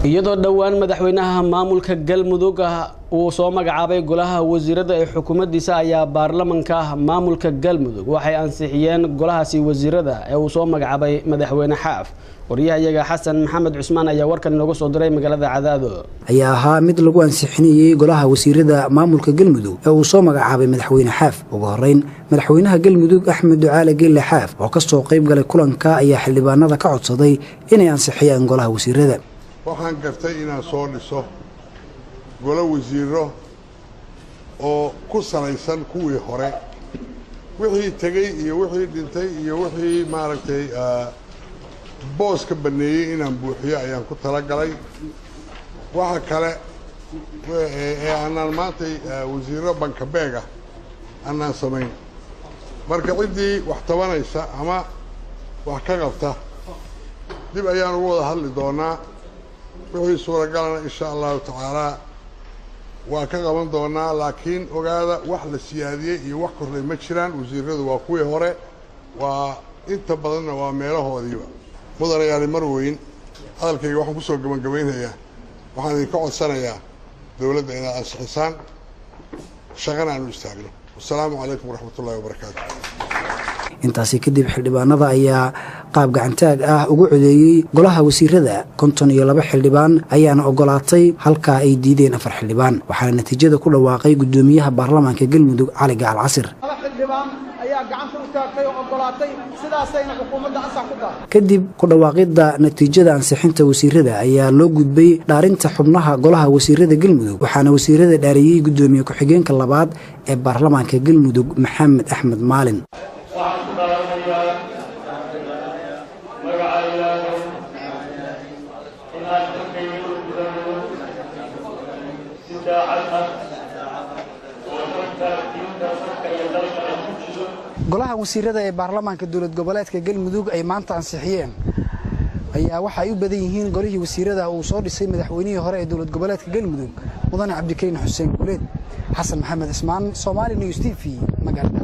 iyadoo dhawaan madaxweynaha maamulka galmudug uu soo magacaabay golaha wasiirada ee xukuumaddiisa ayaa baarlamaanka maamulka galmudug waxay ansixiyeen golahaasi wasiirada ee uu soo magacaabay madaxweyne xaaf wariyahayaga xasan maxamed cusmaan ayaa warkan inooga soo diray magaalada Cadaado ayaa ahaa mid lagu ansixinayay golaha wasiirada maamulka galmudug ee uu soo magacaabay madaxweyne xaaf ugu horeyn madaxweynaha galmudug Axmed Ducaale Geelle Xaaf oo ka soo qayb galay kulanka ayaa xildhibaanada ka codsaday inay ansixiyaan golaha wasiirada waxaan gartay inaan soo dhiso golo wasiiro oo ku salaysan kuwii hore wixii tagay iyo wixii dhintay iyo wixii maaragtay boos ka baneeyay inaan buuxiyo ayaan ku talagalay waxa kale ee aanan maantay wasiiro banka beega aanan samayn marka cidii wax tabanaysa ama wax ka qabta dib ayaan ugu wada hadli doonaa wixii suuragalana insha Allah taala waa ka qaban doonaa laakiin ogaada wax la siyaadiyay iyo wax kordhay ma jiraan wasiiradu waa kuwii hore waa inta badanna waa meelahoodiiba mudanayaal marweyn hadalkayga waxaan ku soo gabagabeynayaa waxaan idinka codsanayaa dawladda inaad ansixisaan shaqana aanu istaagno wassalaamu calaykum waraxmatullaahi wabarakaatuh intaasi kadib xildhibaanada ayaa qaab gacantaag ah ugu codeeyay golaha wasiirada 52 xildhibaan ayaana ogolaatay halka ay diideen 4 xildhibaan waxaana natiijada ku dhawaaqay gudoomiyaha baarlamaanka galmudug Cali Gacal Casir xildhibaan ayaa gacanta u taagtay oo ogolaatay sidaasayna xukuumadda ansax ku tahay kadib ku dhawaaqida natiijada ansixinta wasiirada ayaa loo gudbay dhaarinta xubnaha golaha wasiirada galmudug waxaana wasiirada dhaariyay gudoomiye ku-xigeenka labaad ee baarlamaanka galmudug Maxamed Axmed Maalin golaha wasiirada ee baarlamaanka dawlad goboleedka galmudug ay maanta ansixiyeen ayaa waxa ay u badan yihiin golihii wasiirada uu soo dhisay madaxweynihii hore ee dawlad goboleedka galmudug mudane Cabdikariin Xuseen Guuleed xasan maxamed ismaan Somali News TV magaalada